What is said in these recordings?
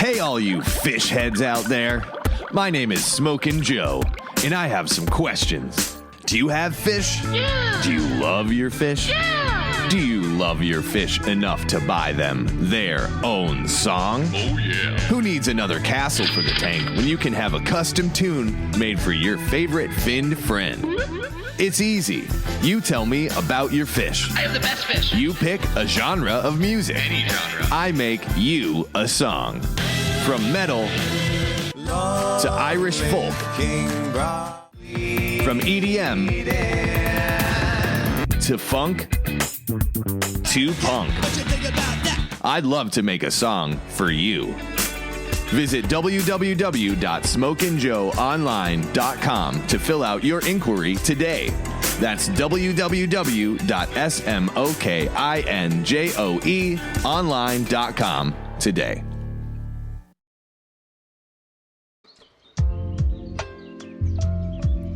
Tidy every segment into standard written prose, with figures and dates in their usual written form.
Hey, all you fish heads out there. My name is Smokin' Joe, and I have some questions. Do you have fish? Yeah! Do you love your fish? Yeah! Do you love your fish enough to buy them their own song? Oh, yeah. Who needs another castle for the tank when you can have a custom tune made for your favorite finned friend? It's easy. You tell me about your fish. I have the best fish. You pick a genre of music. Any genre. I make you a song. From metal to Irish folk. From EDM to funk to punk. I'd love to make a song for you. Visit www.smokinjoeonline.com to fill out your inquiry today. That's www.smokinjoeonline.com today.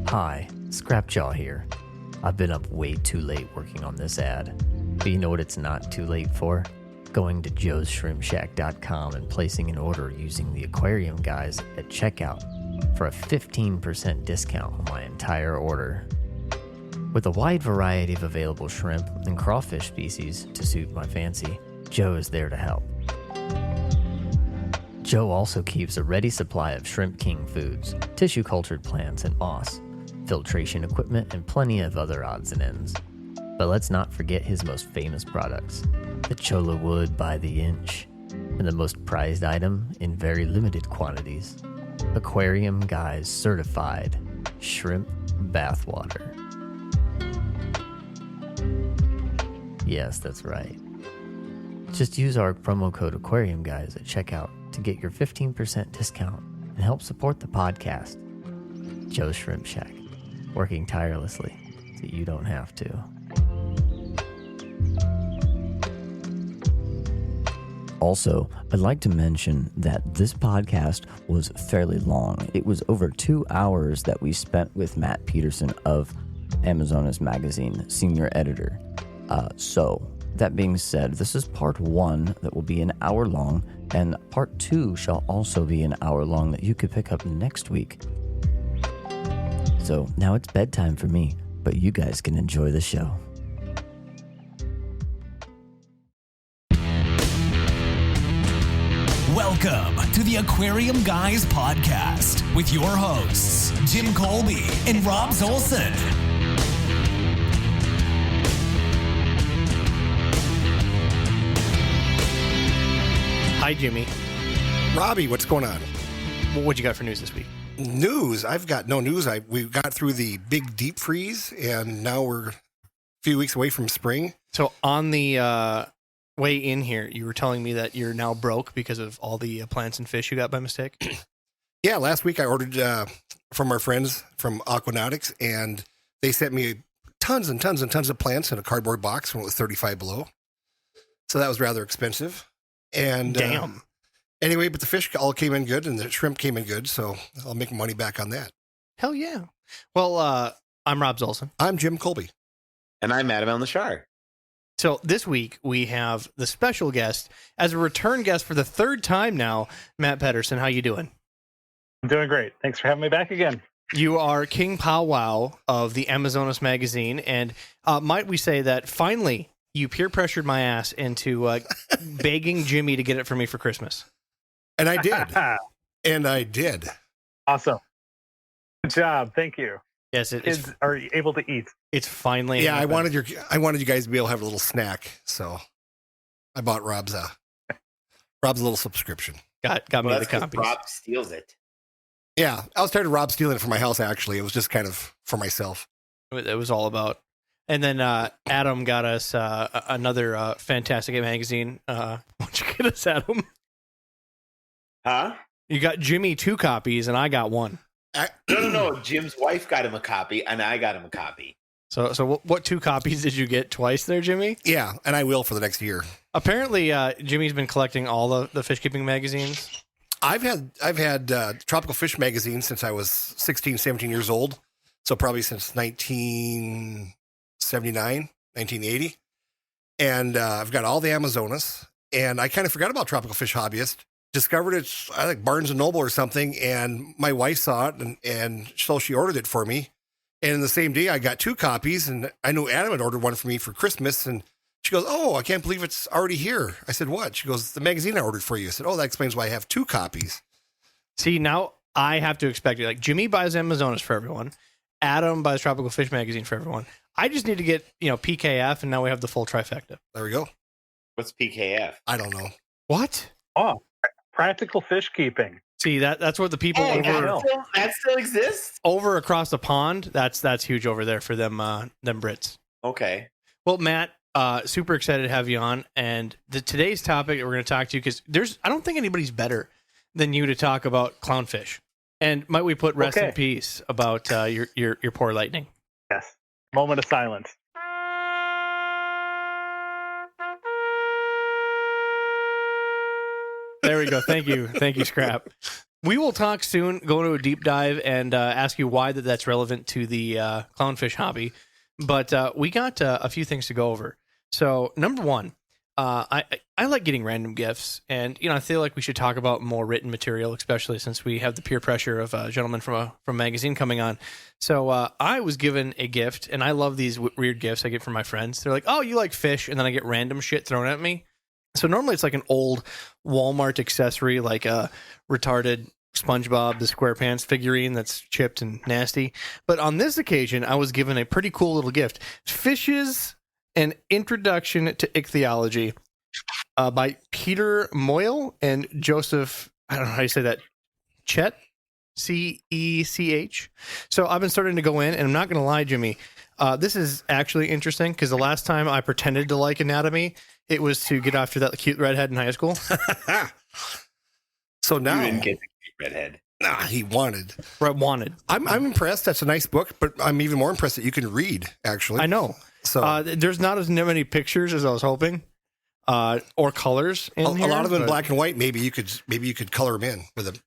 Hi, Scrapjaw here. I've been up way too late working on this ad. But you know what it's not too late for? Going to joesshrimpshack.com and placing an order using the aquarium guys at checkout for a 15% discount on my entire order. With a wide variety of available shrimp and crawfish species to suit my fancy, Joe is there to help. Joe also keeps a ready supply of Shrimp King foods, tissue-cultured plants, and moss, filtration equipment, and plenty of other odds and ends. But let's not forget his most famous products, the Chola wood by the inch, and the most prized item in very limited quantities, Aquarium Guys certified shrimp bathwater. Yes, that's right. Just use our promo code Aquarium Guys at checkout to get your 15% discount and help support the podcast. Joe's Shrimp Shack, working tirelessly so you don't have to. Also, I'd like to mention that this podcast was fairly long. It was over 2 hours that we spent with Matt Peterson of Amazonas Magazine, senior editor. So, that being said, this is part 1 that will be an hour long, and part 2 shall also be an hour long that you could pick up next week. So, now it's bedtime for me, but you guys can enjoy the show. Welcome to the Aquarium Guys podcast with your hosts, Jim Colby and Rob Zolson. Hi, Jimmy. Robbie, what's going on? What you got for news this week? News? I've got no news. We got through the big deep freeze, and now we're a few weeks away from spring. So on the way in here, you were telling me that you're now broke because of all the plants and fish you got by mistake? Yeah, last week I ordered from our friends from Aquanautics, and they sent me tons and tons and tons of plants in a cardboard box when it was 35 below. So that was rather expensive. And Damn. Anyway, but the fish all came in good, and the shrimp came in good, so I'll make money back on that. Hell yeah. Well, I'm Rob Zolson. I'm Jim Colby. And I'm Adam on the Shar. So this week we have the special guest, as a return guest for the third time now, Matt Pedersen. How you doing? I'm doing great. Thanks for having me back again. You are King Powwow of the Amazonas Magazine, and might we say that finally you peer pressured my ass into begging Jimmy to get it for me for Christmas. And I did. And I did. Awesome. Good job. Thank you. Yes, Kids are able to eat. It's finally Yeah, happened. I wanted you guys to be able to have a little snack, so I bought Rob's little subscription. Got me the copies. Rob steals it. Yeah, I was tired of Rob stealing it from my house. Actually, it was just kind of for myself. It was all about. And then Adam got us another fantastic magazine. What'd you get us, Adam? Huh? You got Jimmy 2 copies, and I got 1. No. Jim's wife got him a copy, and I got him a copy. So what 2 copies did you get twice there, Jimmy? Yeah, and I will for the next year. Apparently, Jimmy's been collecting all the fish keeping magazines. I've had Tropical Fish magazine since I was 16, 17 years old. So probably since 1979, 1980. And I've got all the Amazonas. And I kind of forgot about Tropical Fish Hobbyist discovered it, I think Barnes and Noble or something, and my wife saw it, and so she ordered it for me. And in the same day, I got 2 copies, and I knew Adam had ordered one for me for Christmas, and she goes, "Oh, I can't believe it's already here." I said, "What?" She goes, "The magazine I ordered for you." I said, "Oh, that explains why I have 2 copies." See, now I have to expect it. Like Jimmy buys Amazonas for everyone. Adam buys Tropical Fish Magazine for everyone. I just need to get, PKF, and now we have the full trifecta. There we go. What's PKF? I don't know. What? Oh, practical fish keeping. See, that's what the people Hey, over that still exists? over across the pond. That's huge over there for them Brits. Okay. Well, Matt, super excited to have you on. And today's topic that we're going to talk to you, because I don't think anybody's better than you to talk about clownfish. And might we put rest in peace about your poor lightning? Yes. Moment of silence. There we go. Thank you, Scrap. We will talk soon, go into a deep dive, and ask you why that's relevant to the clownfish hobby. But we got a few things to go over. So, number one, I like getting random gifts, and I feel like we should talk about more written material, especially since we have the peer pressure of a gentleman from a magazine coming on. So I was given a gift, and I love these weird gifts I get from my friends. They're like, "Oh, you like fish," and then I get random shit thrown at me. So normally it's like an old Walmart accessory, like a retarded SpongeBob the SquarePants figurine that's chipped and nasty. But on this occasion, I was given a pretty cool little gift: Fishes: An Introduction to Ichthyology by Peter Moyle and Joseph. I don't know how you say that. Chet, Cech. So I've been starting to go in, and I'm not going to lie, Jimmy. This is actually interesting because the last time I pretended to like anatomy, it was to get after that cute redhead in high school. So now, You didn't get the cute redhead. nah, he wanted. Right, wanted. I'm impressed. That's a nice book, but I'm even more impressed that you can read. Actually, I know. So There's not as many pictures as I was hoping, or colors in a here, lot of them in but- black and white. Maybe you could color them in with a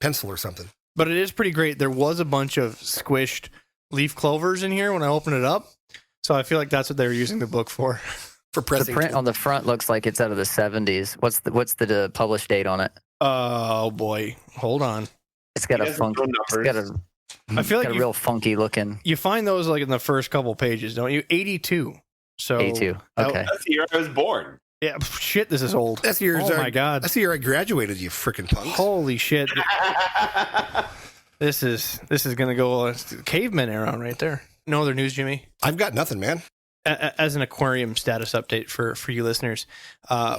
pencil or something. But it is pretty great. There was a bunch of squished leaf clovers in here when I opened it up, so I feel like that's what they were using the book for. For The pressing. print on the front looks like it's out of the 70s. What's the published date on it? Oh boy, hold on. It's got He a doesn't funky. know It's got numbers. I feel like got a real funky looking. you find those like in the first couple pages, don't you? 82. So 82. Okay. That's the year I was born. Yeah, shit, this is old. That's the year. Oh my god. That's the year I graduated. You freaking punks. Holy shit. This is gonna go caveman era right there. No other news, Jimmy? I've got nothing, man. As an aquarium status update for you listeners,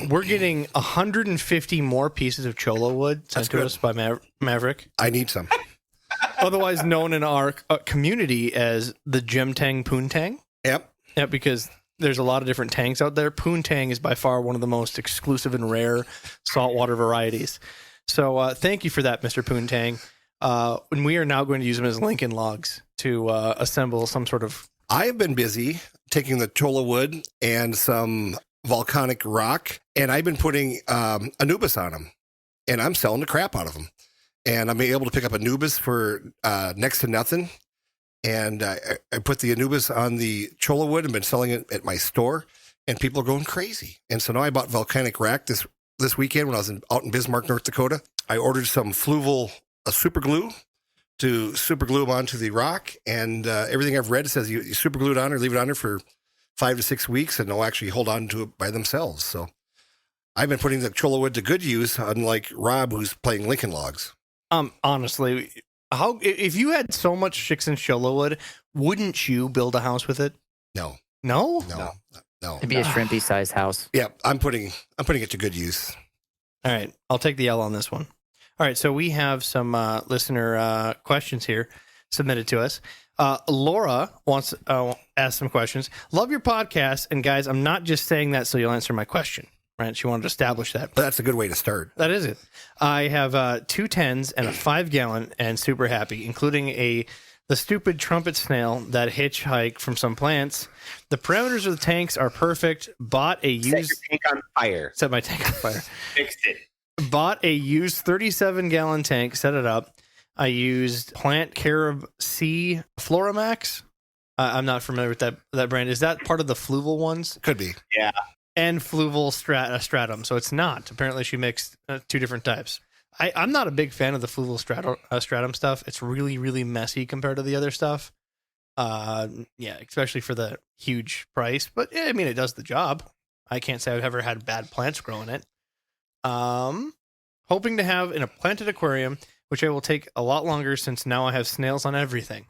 we're getting 150 more pieces of cholo wood sent That's to good. us by Maverick, I need some. otherwise known in our community as the Jim Tang Poontang. Yep. Yeah, because there's a lot of different tanks out there. Poontang is by far one of the most exclusive and rare saltwater varieties. So thank you for that, Mr. Poontang. And we are now going to use them as Lincoln logs to assemble some sort of... I have been busy taking the cholla wood and some volcanic rock, and I've been putting Anubis on them, and I'm selling the crap out of them. And I'm able to pick up Anubis for next to nothing. And I put the Anubis on the cholla wood and been selling it at my store, and people are going crazy. And so now I bought volcanic rock this weekend when I was out in Bismarck, North Dakota. I ordered some fluval super glue to super glue them onto the rock, and everything I've read says you super glue it on or leave it on there for 5 to 6 weeks, and they'll actually hold on to it by themselves. So I've been putting the cholla wood to good use, unlike Rob, who's playing Lincoln logs. Honestly, if you had so much chicks and cholo wood, wouldn't you build a house with it? No. No? It'd be a shrimpy sized house. Yeah, I'm putting it to good use. All right, I'll take the L on this one. All right, so we have some listener questions here submitted to us. Laura wants ask some questions. Love your podcast, and guys, I'm not just saying that so you'll answer my question. Right? She wanted to establish that. But that's a good way to start. That is it. I have 2 10s and a 5-gallon, and super happy, including the stupid trumpet snail that hitchhiked from some plants. The parameters of the tanks are perfect. Bought a Set used your tank on fire. set my tank on fire. Fixed it. Bought a used 37-gallon tank, set it up. I used Plant Carob C Floramax. I'm not familiar with that brand. Is that part of the Fluval ones? Could be. Yeah. and fluval stratum. So it's not. Apparently, she mixed two different types. I'm not a big fan of the fluval stratum stuff. It's really, really messy compared to the other stuff. Yeah, especially for the huge price. But I mean, it does the job. I can't say I've ever had bad plants growing it. Hoping to have in a planted aquarium, which I will take a lot longer since now I have snails on everything.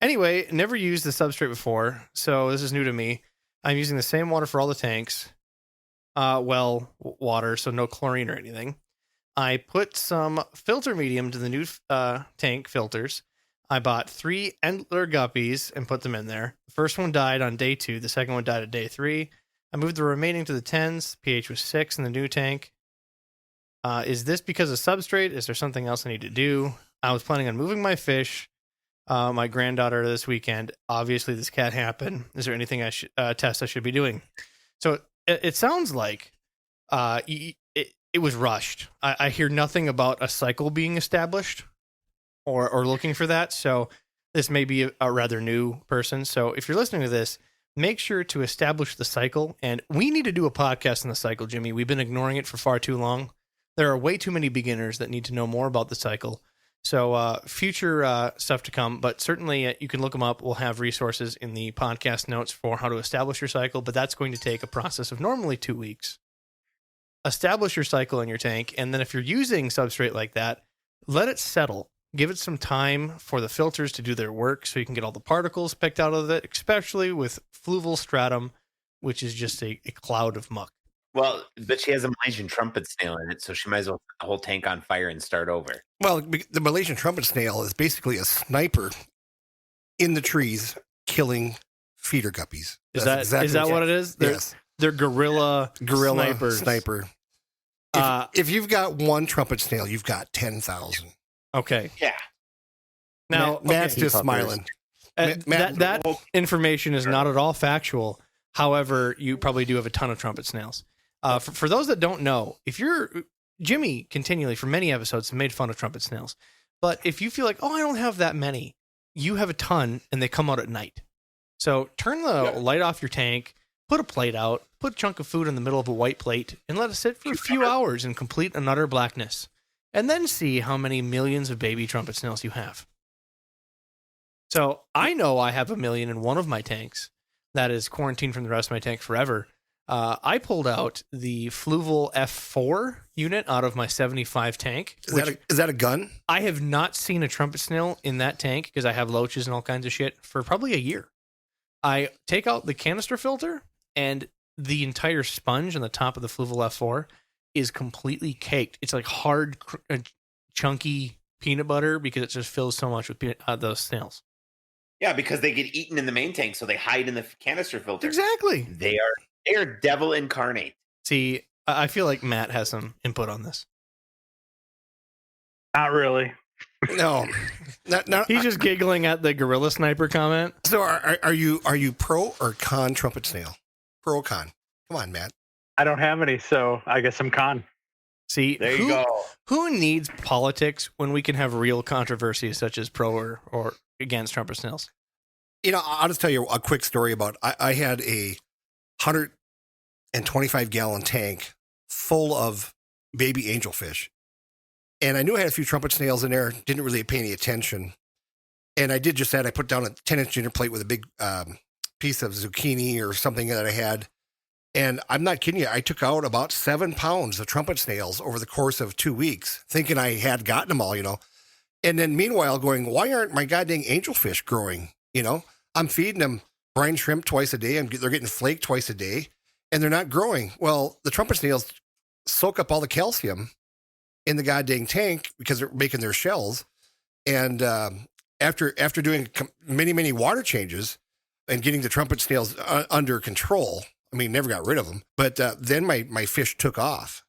Anyway, never used the substrate before, so this is new to me. I'm using the same water for all the tanks. Water, so no chlorine or anything. I put some filter medium to the new tank filters. I bought 3 Entler guppies and put them in there. The first one died on day 2. The second one died at day 3. I moved the remaining to the 10s. pH was 6 in the new tank. Is this because of substrate? Is there something else I need to do? I was planning on moving my fish, my granddaughter this weekend. Obviously, this can't happen. Is there anything test I should be doing? So it sounds like it was rushed. I hear nothing about a cycle being established or looking for that. So this may be a rather new person. So if you're listening to this, make sure to establish the cycle. And we need to do a podcast on the cycle, Jimmy. We've been ignoring it for far too long. There are way too many beginners that need to know more about the cycle. So future stuff to come, but certainly you can look them up. We'll have resources in the podcast notes for how to establish your cycle, but that's going to take a process of normally 2 weeks. Establish your cycle in your tank, and then if you're using substrate like that, let it settle. Give it some time for the filters to do their work so you can get all the particles picked out of it, especially with fluval stratum, which is just a cloud of muck. Well, but she has a Malaysian trumpet snail in it, so she might as well put the whole tank on fire and start over. Well, the Malaysian trumpet snail is basically a sniper in the trees killing feeder guppies. Is that what it is? Yes. They're gorilla snipers. Sniper. If you've got one trumpet snail, you've got 10,000. Okay. Yeah. Now, Matt's just smiling. That information is not at all factual. However, you probably do have a ton of trumpet snails. For those that don't know, Jimmy continually for many episodes made fun of trumpet snails. But if you feel like, I don't have that many, you have a ton and they come out at night. So turn the light off your tank, put a plate out, put a chunk of food in the middle of a white plate, and let it sit for a few hours in complete and utter blackness. And then see how many millions of baby trumpet snails you have. So I know I have 1 million in one of my tanks that is quarantined from the rest of my tank forever. I pulled out the Fluval F4 unit out of my 75 tank. Is that a gun? I have not seen a trumpet snail in that tank because I have loaches and all kinds of shit for probably a year. I take out the canister filter and the entire sponge on the top of the Fluval F4 is completely caked. It's like hard, chunky peanut butter because it just fills so much with those snails. Yeah, because they get eaten in the main tank, so they hide in the canister filter. Exactly. They are devil incarnate. See, I feel like Matt has some input on this. Not really. No. He's just giggling at the gorilla sniper comment. So are you pro or con trumpet snail? Pro or con? Come on, Matt. I don't have any, so I guess I'm con. See, there you go. Who needs politics when we can have real controversies such as pro or against trumpet snails? I'll just tell you a quick story about I had a 125-gallon tank full of baby angelfish. And I knew I had a few trumpet snails in there, didn't really pay any attention. And I did just that. I put down a 10-inch dinner plate with a big piece of zucchini or something that I had. And I'm not kidding you. I took out about 7 pounds of trumpet snails over the course of 2 weeks, thinking I had gotten them all, And then meanwhile going, why aren't my goddamn angelfish growing? I'm feeding them brine shrimp twice a day. They're getting flake twice a day, and they're not growing. Well, the trumpet snails soak up all the calcium in the goddamn tank because they're making their shells. And after doing many, many water changes and getting the trumpet snails under control, never got rid of them. But then my fish took off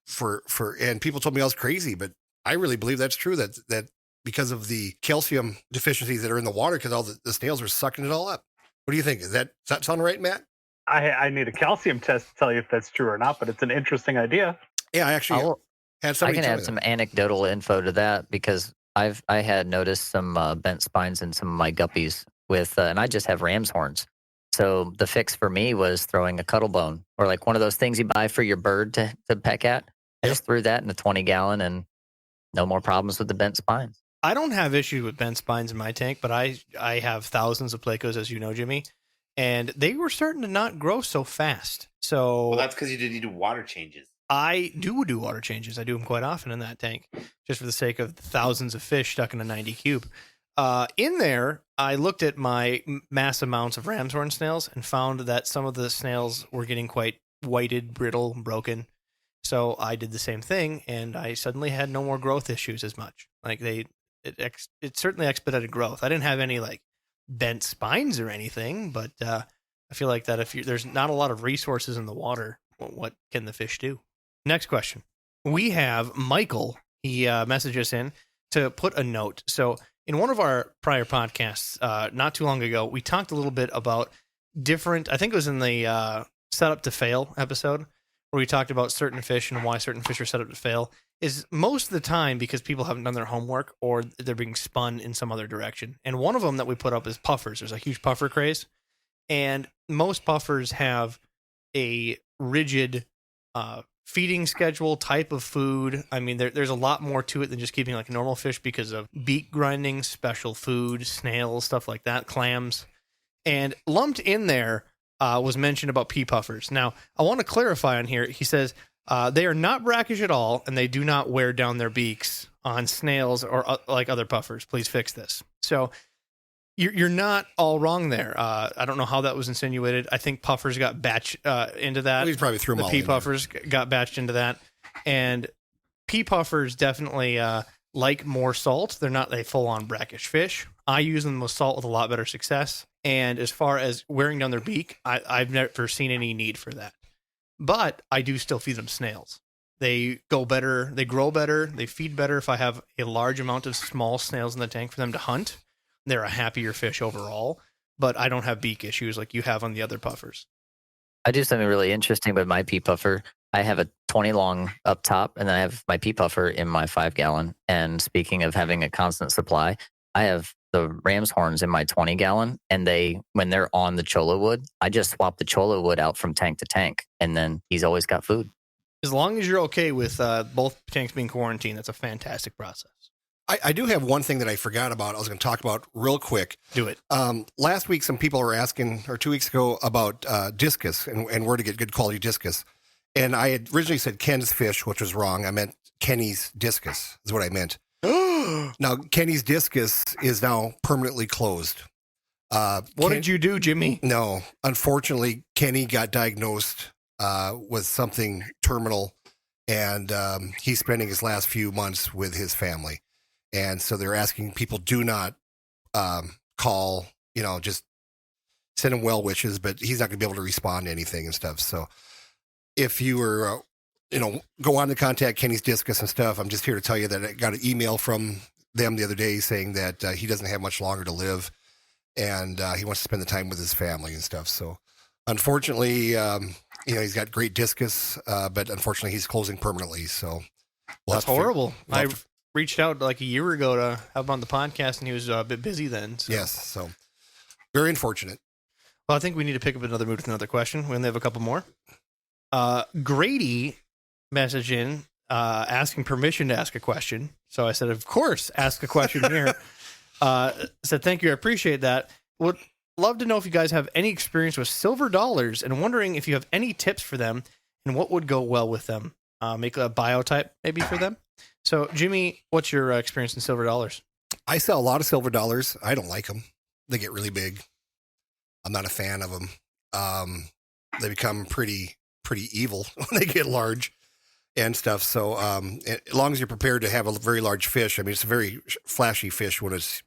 and people told me I was crazy, but I really believe that's true. That because of the calcium deficiencies that are in the water, because all the snails are sucking it all up. What do you think? Does that sound right, Matt? I need a calcium test to tell you if that's true or not, but it's an interesting idea. Yeah, I actually had somebody. I can add some anecdotal info to that because I had noticed some bent spines in some of my guppies with, and I just have ram's horns. So the fix for me was throwing a cuddle bone or like one of those things you buy for your bird to peck at. I just threw that in a 20-gallon and no more problems with the bent spines. I don't have issues with bent spines in my tank, but I have thousands of Plecos, as you know, Jimmy, and they were starting to not grow so fast. So Well, that's because you do water changes. I do water changes. I do them quite often in that tank, just for the sake of thousands of fish stuck in a 90 cube. In there, I looked at my mass amounts of ram's horn snails and found that some of the snails were getting quite whited, brittle, broken. So I did the same thing, and I suddenly had no more growth issues as much. Like it certainly expedited growth. I didn't have any like bent spines or anything, but I feel like that if there's not a lot of resources in the water, what can the fish do? Next question. We have Michael. He messaged us in to put a note. So in one of our prior podcasts, not too long ago, we talked a little bit about different, I think it was in the set up to fail episode, where we talked about certain fish and why certain fish are set up to fail, is most of the time because people haven't done their homework or they're being spun in some other direction. And one of them that we put up is puffers. There's a huge puffer craze. And most puffers have a rigid feeding schedule, type of food. I mean, there's a lot more to it than just keeping like normal fish because of beak grinding, special food, snails, stuff like that, clams. And lumped in there was mentioned about pea puffers. Now, I want to clarify on here. He says they are not brackish at all, and they do not wear down their beaks on snails or like other puffers. Please fix this. So you're not all wrong there. I don't know how that was insinuated. I think puffers got batched into that. We probably threw them all The pea in there. puffers got batched into that. And pea puffers definitely like more salt. They're not a full-on brackish fish. I use them with salt with a lot better success. And as far as wearing down their beak, I've never seen any need for that. But I do still feed them snails. They go better, they grow better, they feed better if I have a large amount of small snails in the tank for them to hunt. They're a happier fish overall, but I don't have beak issues like you have on the other puffers. I do something really interesting with my pea puffer. I have a 20 long up top, and then I have my pea puffer in my 5-gallon. And speaking of having a constant supply, I have the ram's horns in my 20-gallon, and when they're on the cholla wood, I just swap the cholla wood out from tank to tank, and then he's always got food. As long as you're okay with both tanks being quarantined, that's a fantastic process. I do have one thing that I forgot about. I was going to talk about real quick. Do it. Last week, some people were asking, or 2 weeks ago, about discus and where to get good quality discus. And I had originally said Ken's fish, which was wrong. I meant Kenny's discus is what I meant. Now, Kenny's discus is now permanently closed. What did you do, Jimmy? No, unfortunately, Kenny got diagnosed with something terminal, and he's spending his last few months with his family. And so they're asking people, do not call, just send him well wishes, but he's not going to be able to respond to anything and stuff. So if you were, go on to contact Kenny's Discus and stuff, I'm just here to tell you that I got an email from them the other day saying that he doesn't have much longer to live, and he wants to spend the time with his family and stuff. So unfortunately, he's got great discus, but unfortunately he's closing permanently. So that's horrible. I reached out like a year ago to have him on the podcast, and he was a bit busy then. So. Yes, so very unfortunate. Well, I think we need to pick up another mood with another question. We only have a couple more. Grady messaged in asking permission to ask a question. So I said, of course, ask a question here. Said, thank you. I appreciate that. Would love to know if you guys have any experience with silver dollars and wondering if you have any tips for them and what would go well with them. Make a biotype maybe for them. So, Jimmy, what's your experience in silver dollars? I sell a lot of silver dollars. I don't like them. They get really big. I'm not a fan of them. They become pretty evil when they get large and stuff. So, as long as you're prepared to have a very large fish, I mean, it's a very flashy fish when it's,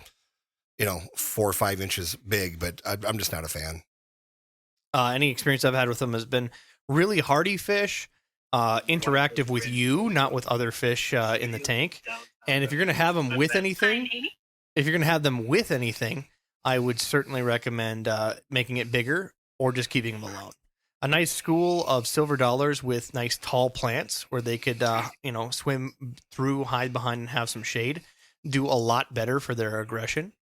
4 or 5 inches big, but I'm just not a fan. Any experience I've had with them has been really hardy fish. Interactive with you, not with other fish in the tank. And if you're going to have them with anything, I would certainly recommend making it bigger or just keeping them alone. A nice school of silver dollars with nice tall plants where they could, swim through, hide behind, and have some shade, do a lot better for their aggression.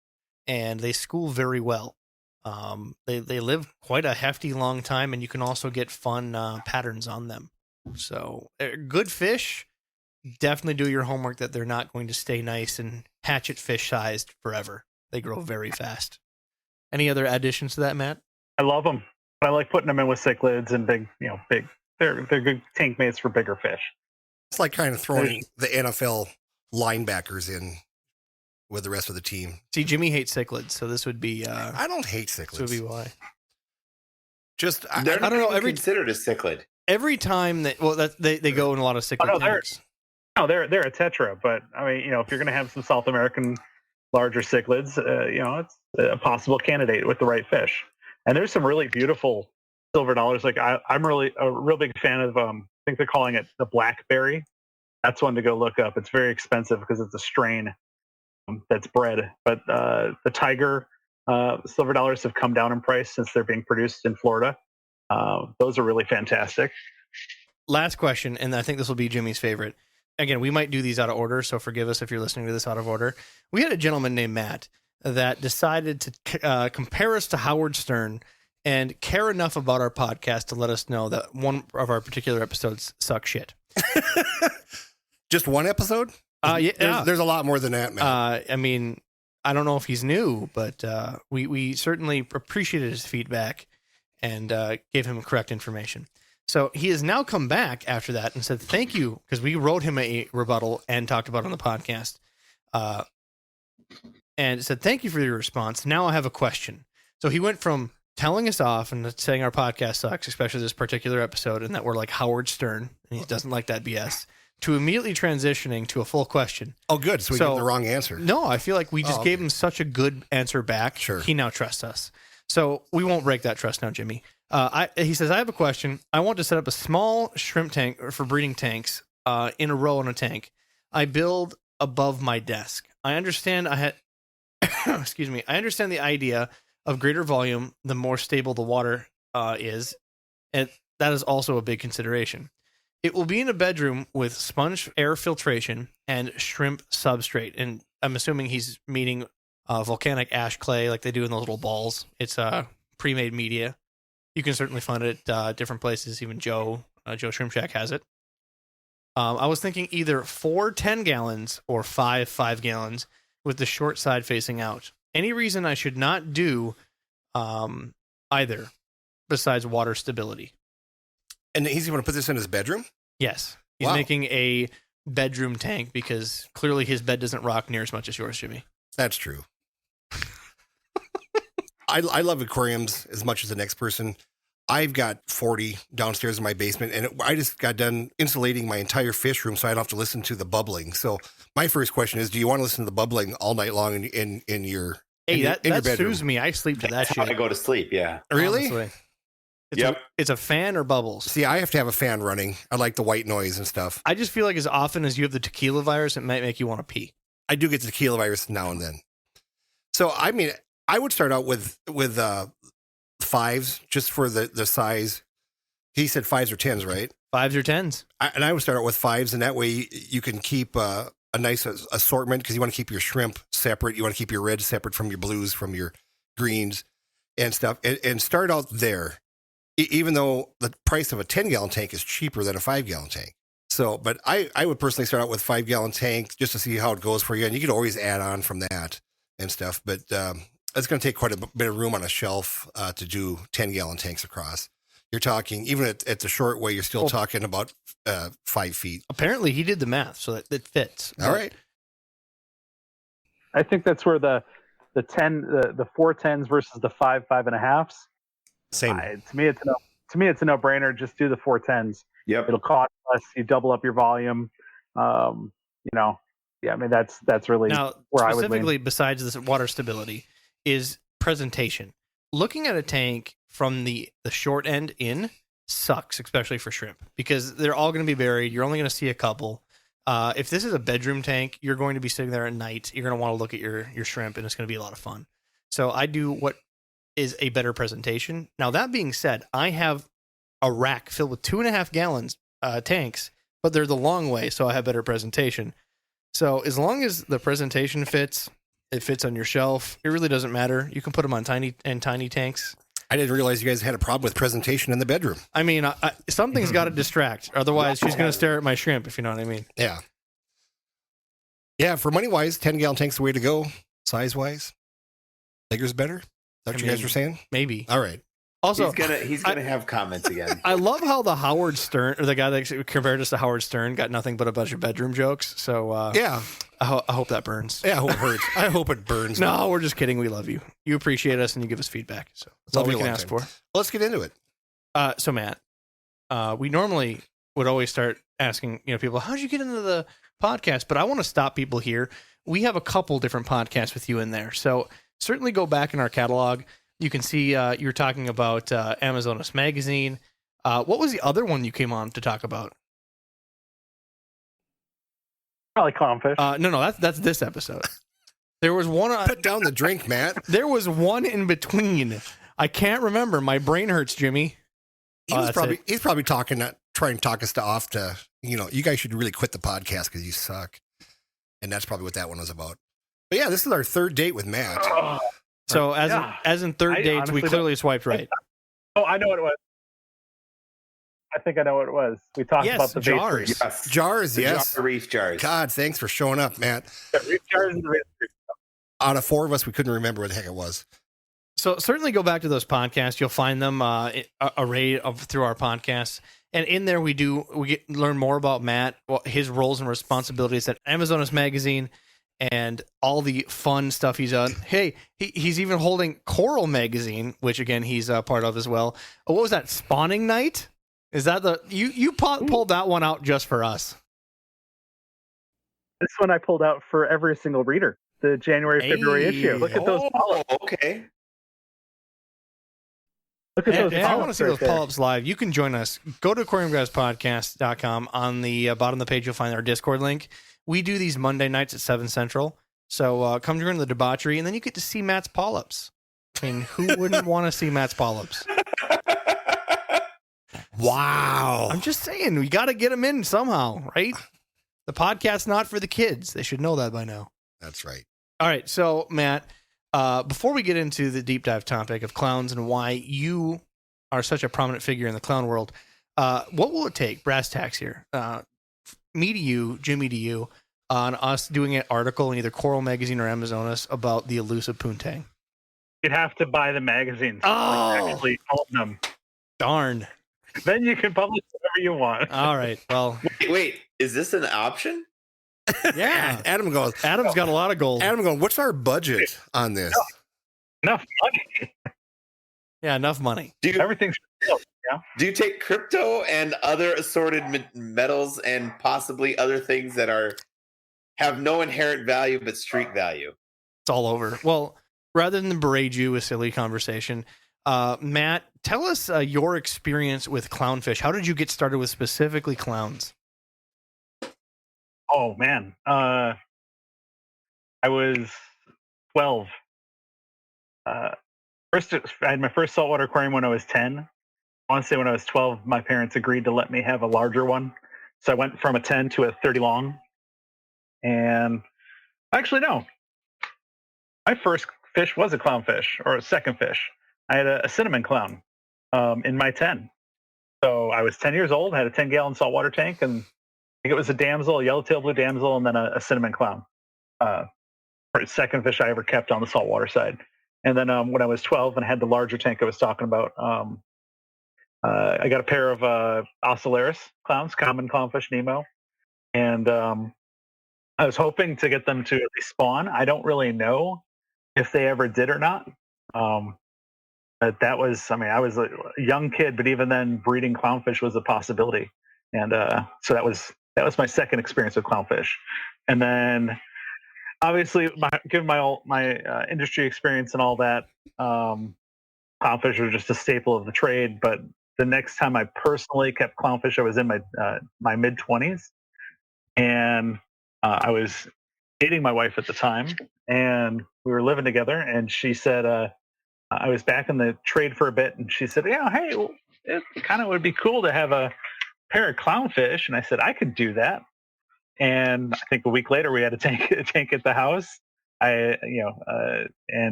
And they school very well. They live quite a hefty long time, and you can also get fun patterns on them. So good fish. Definitely do your homework that they're not going to stay nice and hatchet fish sized forever. They grow very fast. Any other additions to that, Matt? I love them. I like putting them in with cichlids and big. They're good tank mates for bigger fish. It's like kind of throwing the NFL linebackers in with the rest of the team. See, Jimmy hates cichlids, so this would be. I don't hate cichlids. This would be why. Just They're I don't know. even considered a cichlid. Every time they go in a lot of cichlid tanks. They're a tetra, but I mean, if you're going to have some South American larger cichlids, it's a possible candidate with the right fish. And there's some really beautiful silver dollars. Like I'm really a real big fan of. I think they're calling it the blackberry. That's one to go look up. It's very expensive because it's a strain that's bred. But the tiger silver dollars have come down in price since they're being produced in Florida. Those are really fantastic. Last question, and I think this will be Jimmy's favorite. Again, we might do these out of order, so forgive us if you're listening to this out of order. We had a gentleman named Matt that decided to compare us to Howard Stern and care enough about our podcast to let us know that one of our particular episodes suck shit. Just one episode? Yeah. There's a lot more than that, man. I mean, I don't know if he's new, but we certainly appreciated his feedback and gave him correct information. So he has now come back after that and said, thank you, because we wrote him a rebuttal and talked about it on the podcast. And said, thank you for your response. Now I have a question. So he went from telling us off and saying our podcast sucks, especially this particular episode, and that we're like Howard Stern, and he doesn't like that BS, to immediately transitioning to a full question. Oh, good. So we get the wrong answer. No, I feel like we just gave him such a good answer back. Sure. He now trusts us. So we won't break that trust now, Jimmy. He says, I have a question. I want to set up a small shrimp tank for breeding tanks in a row in a tank. I build above my desk. I understand excuse me. I understand the idea of greater volume, the more stable the water is. And that is also a big consideration. It will be in a bedroom with sponge air filtration and shrimp substrate. And I'm assuming he's meaning volcanic ash clay like they do in the little balls. It's pre-made media. You can certainly find it at different places. Even Joe Shrimp Shack has it. I was thinking either 4 10-gallons or 5 5-gallons with the short side facing out. Any reason I should not do either besides water stability? And he's going to put this in his bedroom? Yes. He's making a bedroom tank because clearly his bed doesn't rock near as much as yours, Jimmy. That's true. I love aquariums as much as the next person. I've got 40 downstairs in my basement, and I just got done insulating my entire fish room so I don't have to listen to the bubbling. So my first question is, do you want to listen to the bubbling all night long in your Hey, that bedroom? soothes me. I sleep to that That's how shit. I go to sleep, yeah. Really? Honestly. Yep. It's a fan or bubbles. See, I have to have a fan running. I like the white noise and stuff. I just feel like as often as you have the tequila virus, it might make you want to pee. I do get the tequila virus now and then. So, I mean, I would start out with 5s just for the size. He said 5s or 10s, right? 5s or 10s. And I would start out with 5s, and that way you can keep a nice assortment because you want to keep your shrimp separate. You want to keep your reds separate from your blues, from your greens and stuff. And start out there, even though the price of a 10-gallon tank is cheaper than a 5-gallon tank. So, but I would personally start out with 5-gallon tank just to see how it goes for you. And you could always add on from that and stuff. But it's going to take quite a bit of room on a shelf to do 10-gallon tanks across. You're talking, even at the short way, you're still talking about 5 feet. Apparently, he did the math, so that it fits. All right. I think that's where the 4 10s versus the 5 5.5s. Same. To me, it's a no-brainer. Just do the 4 10s. Yep. It'll cost less. You double up your volume. Yeah, I mean that's really Now, where I would specifically lean. besides this water stability is presentation. Looking at a tank from the short end in sucks, especially for shrimp, because they're all going to be buried. You're only going to see a couple. If this is a bedroom tank, you're going to be sitting there at night. You're going to want to look at your shrimp, and it's going to be a lot of fun. So I do what is a better presentation. Now, that being said, I have a rack filled with 2.5 gallons tanks, but they're the long way, so I have better presentation. So as long as the presentation fits, It fits on your shelf. It really doesn't matter. You can put them on tiny tanks. I didn't realize you guys had a problem with presentation in the bedroom. I mean, something's got to distract. Otherwise, she's going to stare at my shrimp, if you know what I mean. Yeah. Yeah, for money-wise, 10-gallon tank's the way to go. Size-wise, bigger's better. Is that what you guys were saying? Maybe. All right. Also, he's gonna have comments again. I love how the Howard Stern, or the guy that compared us to Howard Stern, got nothing but a bunch of bedroom jokes. So yeah, I hope that burns. Yeah, I hope it hurts. I hope it burns. No, we're just kidding. We love you. You appreciate us, and you give us feedback. So that's all we can ask for. Let's get into it. So Matt, we normally would always start asking people, how'd you get into the podcast? But I want to stop people here. We have a couple different podcasts with you in there, so certainly go back in our catalog. You can see you were talking about Amazonas Magazine. What was the other one you came on to talk about? Probably Clownfish. No, that's this episode. There was one. Put down the drink, Matt. There was one in between. I can't remember. My brain hurts, Jimmy. He's probably trying to talk us off to, you guys should really quit the podcast because you suck. And that's probably what that one was about. But yeah, this is our third date with Matt. So as in third dates, we clearly swiped right. I know what it was. I think I know what it was. We talked about the jars. Yes. Jars, yes. The reef jars. God, thanks for showing up, Matt. Reef jars and the reef. Out of four of us, we couldn't remember what the heck it was. So certainly go back to those podcasts. You'll find them arrayed through our podcasts. And in there, we learn more about Matt, his roles and responsibilities at Amazonas Magazine, and all the fun stuff he's done. Hey, he's even holding Coral Magazine, which again he's a part of as well. What was that? Spawning Night? Is that you pulled that one out just for us? This one I pulled out for every single reader. The January-February issue. Look at those polyps. Okay. Look at those polyps. I want to see those right there. polyps live. You can join us. Go to aquariumguyspodcast.com. On the bottom of the page, you'll find our Discord link. We do these Monday nights at 7 Central. So come join the debauchery, and then you get to see Matt's polyps. I mean, who wouldn't want to see Matt's polyps? Wow. I'm just saying, we got to get them in somehow, right? The podcast's not for the kids. They should know that by now. That's right. All right. So, Matt, before we get into the deep dive topic of clowns and why you are such a prominent figure in the clown world, what will it take, brass tacks here, me to you, Jimmy to you, on us doing an article in either Coral Magazine or Amazonas about the elusive poontang? You'd have to buy the magazines. Oh! Actually own them. Darn. Then you can publish whatever you want. All right. Well, Wait, is this an option? yeah. Adam's got a lot of gold. Adam going, what's our budget on this? Enough money. Yeah, enough money. Everything's real, yeah. Do you take crypto and other assorted metals and possibly other things that have no inherent value but street value? It's all over. Well, rather than berate you with silly conversation, Matt, tell us your experience with Clownfish. How did you get started with specifically clowns? Oh man, I was 12. First, I had my first saltwater aquarium when I was 10. I want to say when I was 12, my parents agreed to let me have a larger one. So I went from a 10 to a 30 long. And actually, no. My first fish was a clownfish, or a second fish. I had a cinnamon clown in my 10. So I was 10 years old, had a 10-gallon saltwater tank, and I think it was a damsel, a yellowtail blue damsel, and then a cinnamon clown. Second fish I ever kept on the saltwater side. And then when I was 12 and I had the larger tank I was talking about, I got a pair of Ocellaris clowns, common clownfish Nemo. And I was hoping to get them to at least spawn. I don't really know if they ever did or not. But that was, I was a young kid, but even then breeding clownfish was a possibility. And so that was my second experience with clownfish. And then obviously, given my industry experience and all that, clownfish were just a staple of the trade. But the next time I personally kept clownfish, I was in my mid-20s, and I was dating my wife at the time, and we were living together. And she said, I was back in the trade for a bit, and she said, "Yeah, hey, well, it kind of would be cool to have a pair of clownfish." And I said, "I could do that." And I think a week later, we had a tank at the house. Then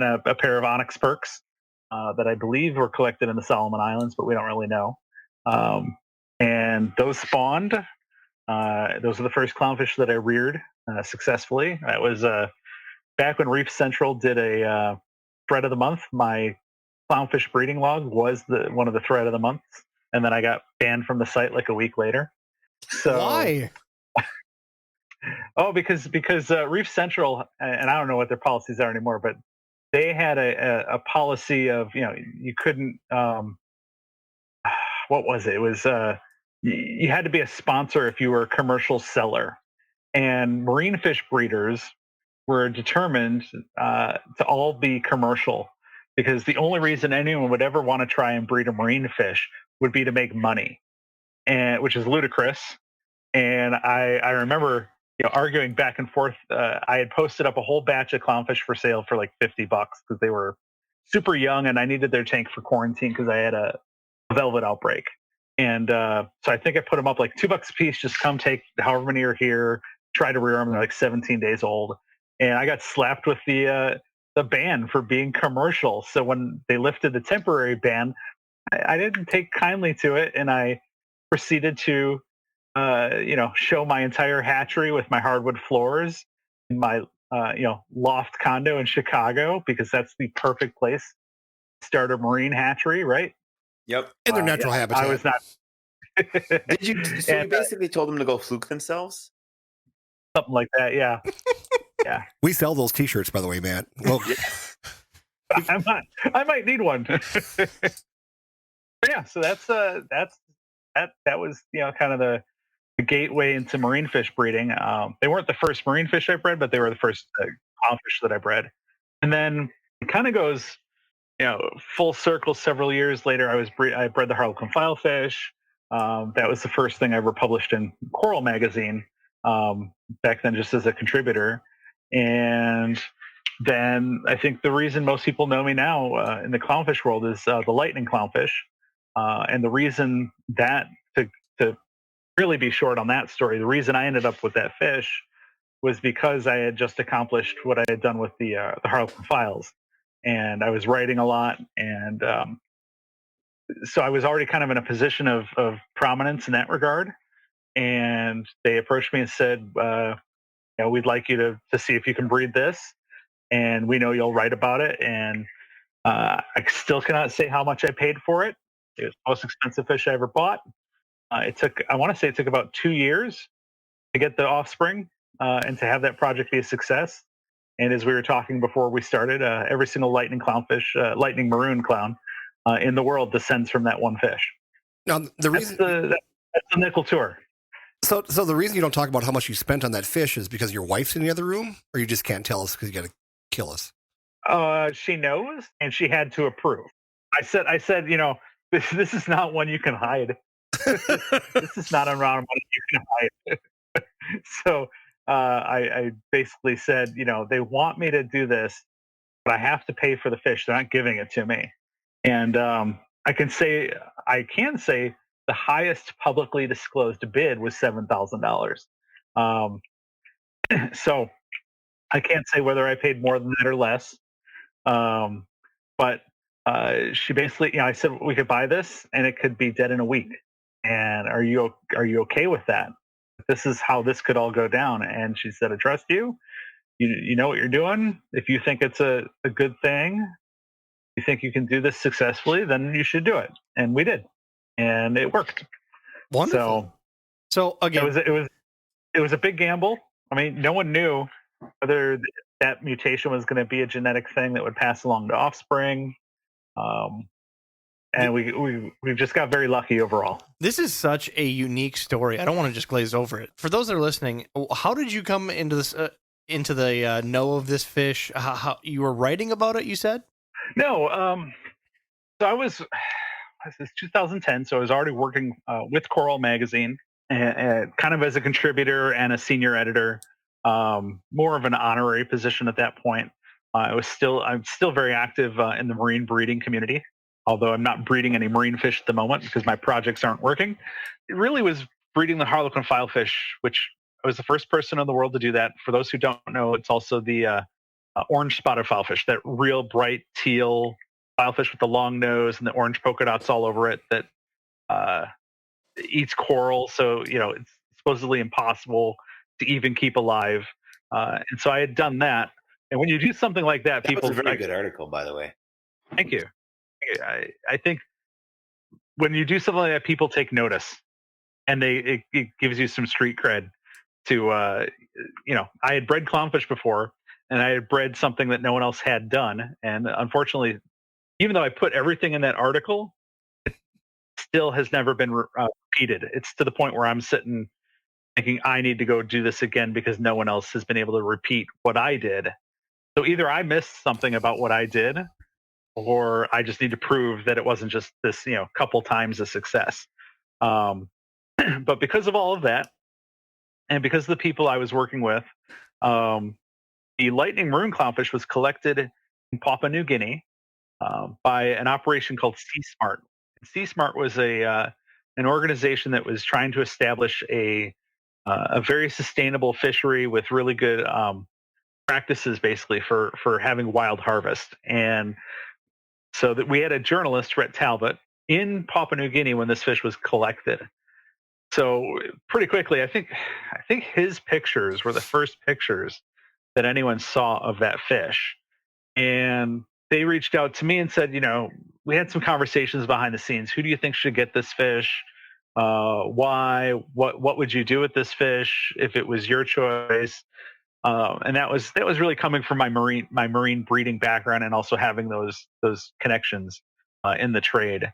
a pair of onyx perks that I believe were collected in the Solomon Islands, but we don't really know. And those spawned. Those are the first clownfish that I reared successfully. That was back when Reef Central did a thread of the month. My clownfish breeding log was one of the thread of the months, and then I got banned from the site like a week later. So Why? Oh, because Reef Central, and I don't know what their policies are anymore, but they had a policy of, you couldn't. What was it? It was you had to be a sponsor if you were a commercial seller, and marine fish breeders were determined to all be commercial, because the only reason anyone would ever want to try and breed a marine fish would be to make money, and which is ludicrous. And I remember arguing back and forth. I had posted up a whole batch of clownfish for sale for like $50 because they were super young, and I needed their tank for quarantine because I had a velvet outbreak. And so I think I put them up like $2 a piece. Just come take however many are here. Try to rear them. They're like 17 days old, and I got slapped with the ban for being commercial. So when they lifted the temporary ban, I didn't take kindly to it, and I proceeded to show my entire hatchery with my hardwood floors in my loft condo in Chicago, because that's the perfect place to start a marine hatchery, right? Yep. In their natural habitat. I was not. Did you? So you basically told them to go fluke themselves? Something like that, yeah. Yeah. We sell those T-shirts, by the way, Matt. Well, I might need one. But yeah, so that was kind of the gateway into marine fish breeding. They weren't the first marine fish I bred, but they were the first clownfish that I bred. And then it kind of goes, full circle. Several years later, I bred the Harlequin filefish. That was the first thing I ever published in Coral magazine. Back then, just as a contributor. And then I think the reason most people know me now in the clownfish world is the lightning clownfish. And the reason that, to really be short on that story, the reason I ended up with that fish was because I had just accomplished what I had done with the Harlequin files, and I was writing a lot, and so I was already kind of in a position of prominence in that regard. And they approached me and said, we'd like you to see if you can breed this, and we know you'll write about it. And I still cannot say how much I paid for it. It was the most expensive fish I ever bought. I want to say it took about 2 years to get the offspring and to have that project be a success. And as we were talking before we started, every single lightning clownfish, lightning maroon clown in the world descends from that one fish. now the reason That's the nickel tour. so the reason you don't talk about how much you spent on that fish is because your wife's in the other room, or you just can't tell us because you got to kill us. She knows, and she had to approve. I said, this is not one you can hide. This is not around money you can hide. So I basically said, they want me to do this, but I have to pay for the fish. They're not giving it to me. And I can say the highest publicly disclosed bid was $7,000. So I can't say whether I paid more than that or less. But she basically, I said we could buy this and it could be dead in a week. And are you okay with that? This is how this could all go down. And she said, I trust you. You know what you're doing. If you think it's a good thing, you think you can do this successfully, then you should do it. And we did. And it worked. Wonderful. So again, it was a big gamble. I mean, no one knew whether that mutation was going to be a genetic thing that would pass along to offspring. And we just got very lucky overall. this is such a unique story. I don't want to just glaze over it. For those that are listening, how did you come into this, into the know of this fish? How you were writing about it? You said no. So this is 2010. So I was already working with Coral magazine, and kind of as a contributor and a senior editor, more of an honorary position at that point. I'm still very active in the marine breeding community, although I'm not breeding any marine fish at the moment because my projects aren't working. It really was breeding the Harlequin filefish, which I was the first person in the world to do that. For those who don't know, it's also the orange spotted filefish, that real bright teal filefish with the long nose and the orange polka dots all over it that eats coral. So, it's supposedly impossible to even keep alive. And so I had done that. And when you do something like that, That people. was a very good article, by the way. Thank you. I think when you do something like that, people take notice, and it gives you some street cred. I had bred clownfish before, and I had bred something that no one else had done. And unfortunately, even though I put everything in that article, it still has never been repeated. It's to the point where I'm sitting thinking I need to go do this again because no one else has been able to repeat what I did. So either I missed something about what I did, or I just need to prove that it wasn't just this, couple times a success. But because of all of that, and because of the people I was working with, the lightning maroon clownfish was collected in Papua New Guinea by an operation called Sea Smart. Sea Smart was an organization that was trying to establish a very sustainable fishery with really good practices, basically for having wild harvest. And so that we had a journalist, Rhett Talbot, in Papua New Guinea when this fish was collected. So pretty quickly, I think his pictures were the first pictures that anyone saw of that fish. And they reached out to me and said, we had some conversations behind the scenes. Who do you think should get this fish? Why? What would you do with this fish if it was your choice? And that was really coming from my marine breeding background, and also having those connections in the trade.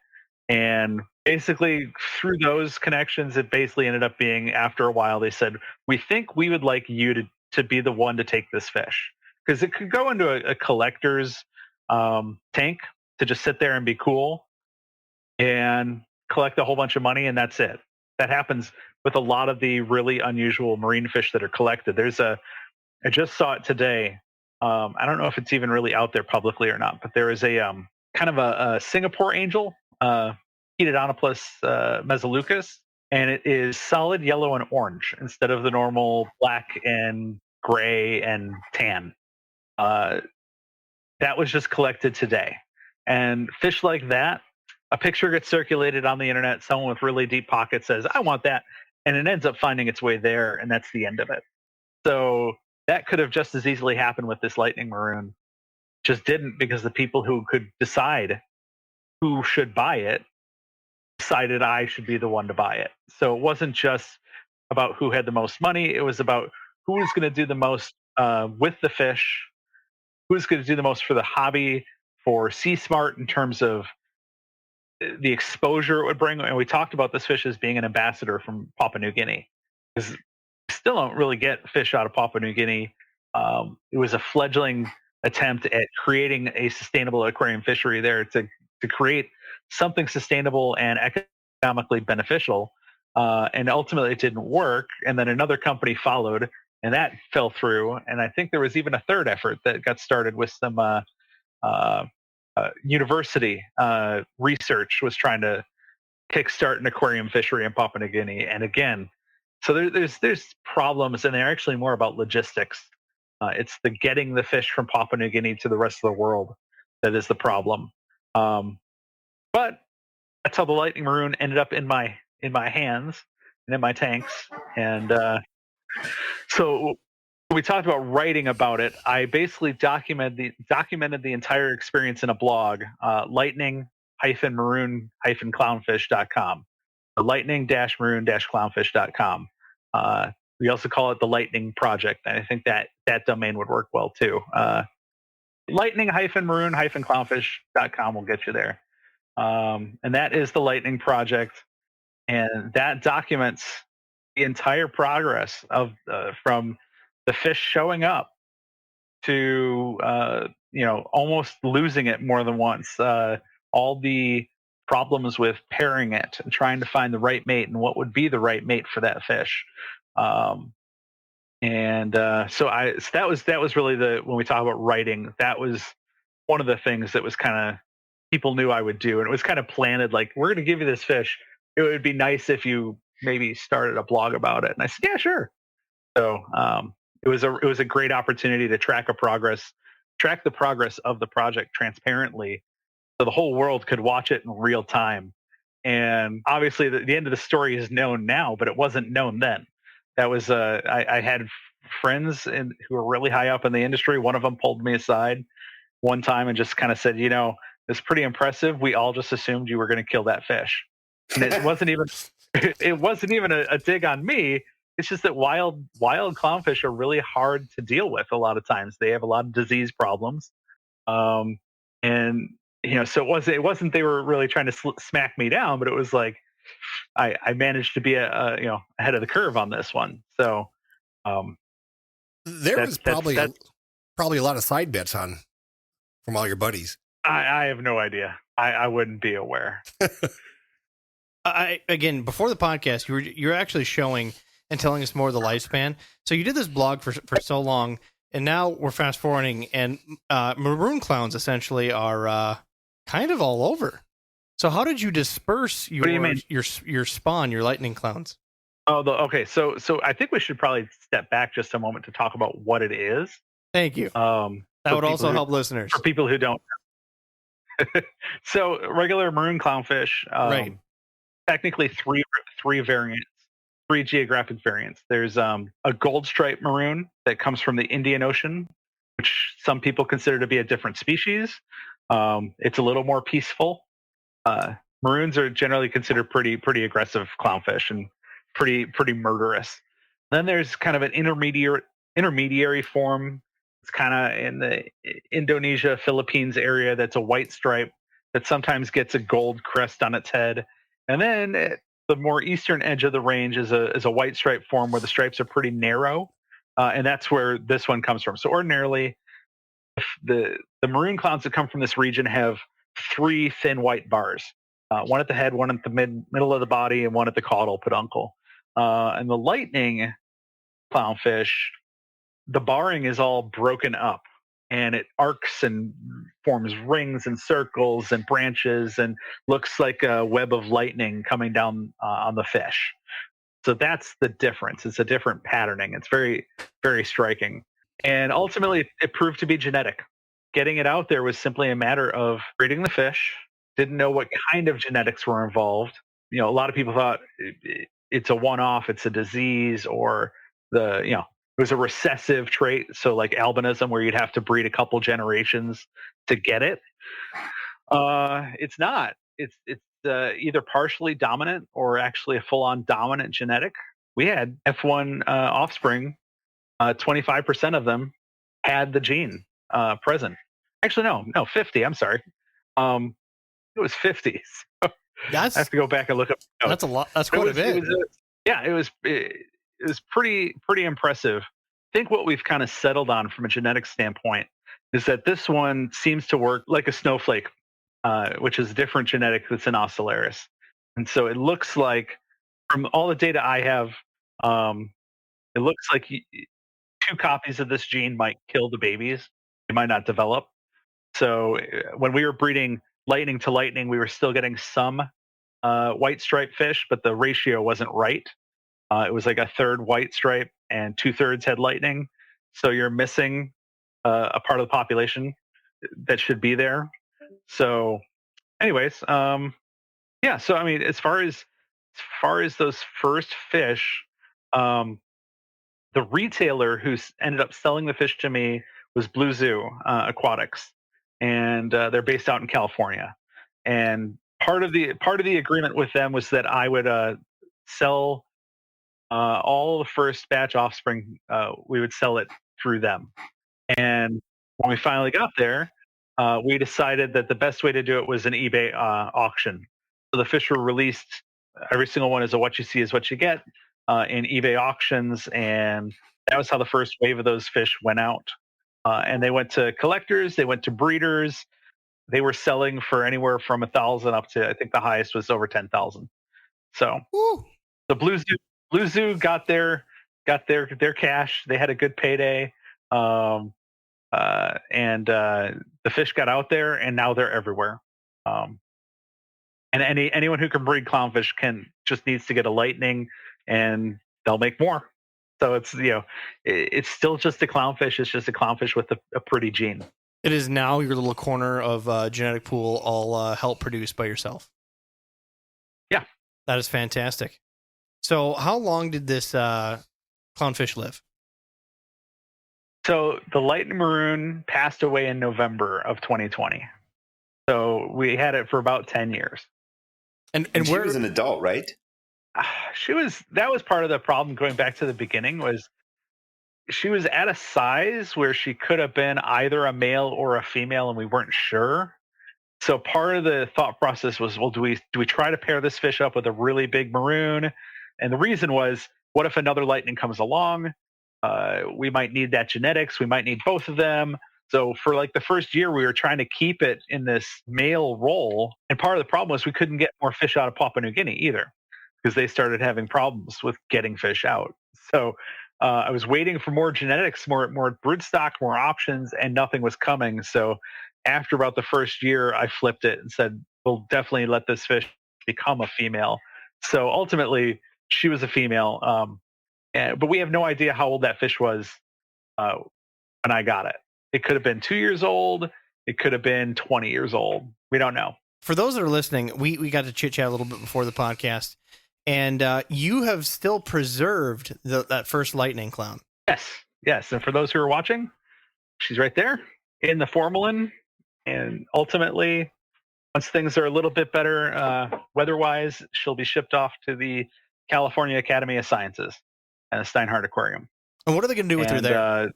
And basically through those connections, it basically ended up being, after a while, they said, we think we would like you to be the one to take this fish, because it could go into a collector's tank to just sit there and be cool and collect a whole bunch of money, and that's it. That happens with a lot of the really unusual marine fish that are collected. I just saw it today. I don't know if it's even really out there publicly or not, but there is a kind of a Singapore angel, Hedonopus mesoleucus, and it is solid yellow and orange instead of the normal black and gray and tan. That was just collected today. And fish like that, a picture gets circulated on the internet, someone with really deep pockets says, I want that, and it ends up finding its way there, and that's the end of it. So that could have just as easily happened with this lightning maroon. Just didn't, because the people who could decide who should buy it decided I should be the one to buy it. So it wasn't just about who had the most money. It was about who was going to do the most with the fish, who's going to do the most for the hobby, for Sea Smart in terms of the exposure it would bring. And we talked about this fish as being an ambassador from Papua New Guinea, because still don't really get fish out of Papua New Guinea. It was a fledgling attempt at creating a sustainable aquarium fishery there to create something sustainable and economically beneficial. And ultimately it didn't work. And then another company followed, and that fell through. And I think there was even a third effort that got started with some university research was trying to kickstart an aquarium fishery in Papua New Guinea. And again, so there's problems, and they're actually more about logistics. It's the getting the fish from Papua New Guinea to the rest of the world that is the problem. But that's how the lightning maroon ended up in my hands and in my tanks. And so when we talked about writing about it, I basically documented the entire experience in a blog, lightning-maroon-clownfish.com. lightning-maroon-clownfish.com. We also call it the Lightning Project, and I think that domain would work well too. Lightning-maroon-clownfish.com will get you there. And that is the Lightning Project, and that documents the entire progress of from the fish showing up to almost losing it more than once. All the problems with pairing it and trying to find the right mate and what would be the right mate for that fish. So that was really when we talk about writing, that was one of the things that was kind of people knew I would do, and it was kind of planted, like, we're going to give you this fish. It would be nice if you maybe started a blog about it. And I said, yeah, sure. So it was a great opportunity to track a progress track the progress of the project transparently, so the whole world could watch it in real time. And obviously, the end of the story is known now, but it wasn't known then. That was I had friends who were really high up in the industry. One of them pulled me aside one time and just kind of said, it's pretty impressive. We all just assumed you were going to kill that fish. And it wasn't even a dig on me. It's just that wild clownfish are really hard to deal with. A lot of times they have a lot of disease problems, and so it wasn't they were really trying to smack me down, but it was like I managed to be ahead of the curve on this one. So there was probably a lot of side bets from all your buddies. I have no idea. I wouldn't be aware. Again, before the podcast, you're actually showing and telling us more of the lifespan. So you did this blog for so long, and now we're fast forwarding, and maroon clowns essentially are kind of all over. So how did you disperse your spawn, your lightning clowns? Oh, okay. So I think we should probably step back just a moment to talk about what it is. Thank you. That would also help listeners. For people who don't know. So regular maroon clownfish, right. Technically three variants, 3 geographic variants. There's a gold stripe maroon that comes from the Indian Ocean, which some people consider to be a different species. It's a little more peaceful. Maroons are generally considered pretty aggressive clownfish and pretty murderous. Then there's kind of an intermediary form. It's kind of in the Indonesia, Philippines area. That's a white stripe that sometimes gets a gold crest on its head. And then the more eastern edge of the range is a white stripe form where the stripes are pretty narrow, and that's where this one comes from. So ordinarily, the maroon clowns that come from this region have 3 thin white bars, one at the head, one at the middle of the body, and one at the caudal peduncle. And the lightning clownfish, the barring is all broken up, and it arcs and forms rings and circles and branches and looks like a web of lightning coming down on the fish. So that's the difference. It's a different patterning. It's very, very striking. And ultimately, it proved to be genetic. Getting it out there was simply a matter of breeding the fish. Didn't know what kind of genetics were involved. A lot of people thought it's a one-off, it's a disease, or it was a recessive trait, so like albinism, where you'd have to breed a couple generations to get it. It's not. It's either partially dominant or actually a full-on dominant genetic. We had F1 offspring. 25% of them had the gene present. Actually, no, 50. I'm sorry. It was 50. So I have to go back and look up. That's a lot. That's quite a bit. It was pretty impressive. I think what we've kind of settled on from a genetic standpoint is that this one seems to work like a snowflake, which is a different genetic that's in Ocellaris. And so it looks like, from all the data I have, it looks like 2 copies of this gene might kill the babies. They might not develop. So when we were breeding lightning to lightning, we were still getting some white stripe fish, but the ratio wasn't right. It was like a third white stripe and 2/3 had lightning. So you're missing a part of the population that should be there. So anyways, yeah. So, I mean, as far as those first fish, the retailer who ended up selling the fish to me was Blue Zoo Aquatics, and they're based out in California. And part of the agreement with them was that I would sell all the first batch offspring. We would sell it through them. And when we finally got there, we decided that the best way to do it was an eBay auction. So the fish were released. Every single one is a what you see is what you get in eBay auctions, and that was how the first wave of those fish went out. And they went to collectors, they went to breeders. They were selling for anywhere from 1,000 up to, I think the highest was over 10,000. So the Blue Zoo got their cash. They had a good payday, and the fish got out there, and now they're everywhere. And anyone who can breed clownfish just needs to get a lightning, and they'll make more. So it's it's still just a clownfish. It's just a clownfish with a pretty gene. It is now your little corner of genetic pool, all help produced by yourself. Yeah. That is fantastic. So how long did this clownfish live? So the lightning maroon passed away in November of 2020. So we had it for about 10 years. And she where was an adult, right? That was part of the problem going back to the beginning, was she was at a size where she could have been either a male or a female, and we weren't sure. So part of the thought process was, well, do we try to pair this fish up with a really big maroon? And the reason was, what if another lightning comes along? We might need that genetics. We might need both of them. So for like the first year, we were trying to keep it in this male role. And part of the problem was we couldn't get more fish out of Papua New Guinea either, because they started having problems with getting fish out. So I was waiting for more genetics, more broodstock, more options, and nothing was coming. So after about the first year, I flipped it and said, we'll definitely let this fish become a female. So ultimately, she was a female. But we have no idea how old that fish was when I got it. It could have been 2 years old. It could have been 20 years old. We don't know. For those that are listening, we got to chit chat a little bit before the podcast, and you have still preserved that first lightning clown. Yes. And for those who are watching, she's right there in the formalin. And ultimately, once things are a little bit better weather-wise, she'll be shipped off to the California Academy of Sciences and the Steinhardt Aquarium. And what are they going to do with her there?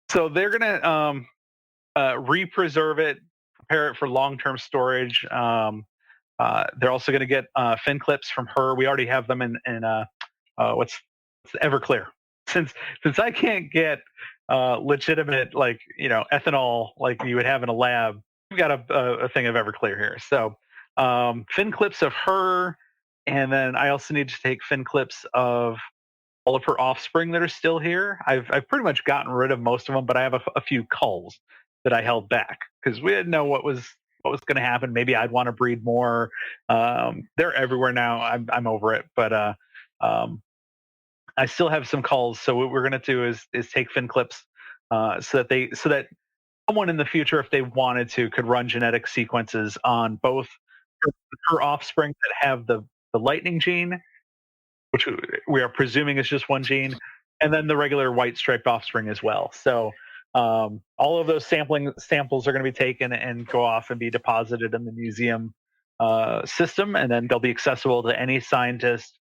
So they're going to re-preserve it, prepare it for long-term storage. They're also going to get fin clips from her. We already have them in what's Everclear. Since I can't get legitimate, like, ethanol like you would have in a lab, we've got a thing of Everclear here. So fin clips of her, and then I also need to take fin clips of all of her offspring that are still here. I've pretty much gotten rid of most of them, but I have a few culls that I held back because we didn't know what was going to happen. Maybe I'd want to breed more. They're everywhere now. I'm over it, but I still have some culls. So what we're going to do is take fin clips so that someone in the future, if they wanted to, could run genetic sequences on both her offspring that have the lightning gene, which we are presuming is just one gene, and then the regular white striped offspring as well. So all of those samples are going to be taken and go off and be deposited in the museum system, and then they'll be accessible to any scientist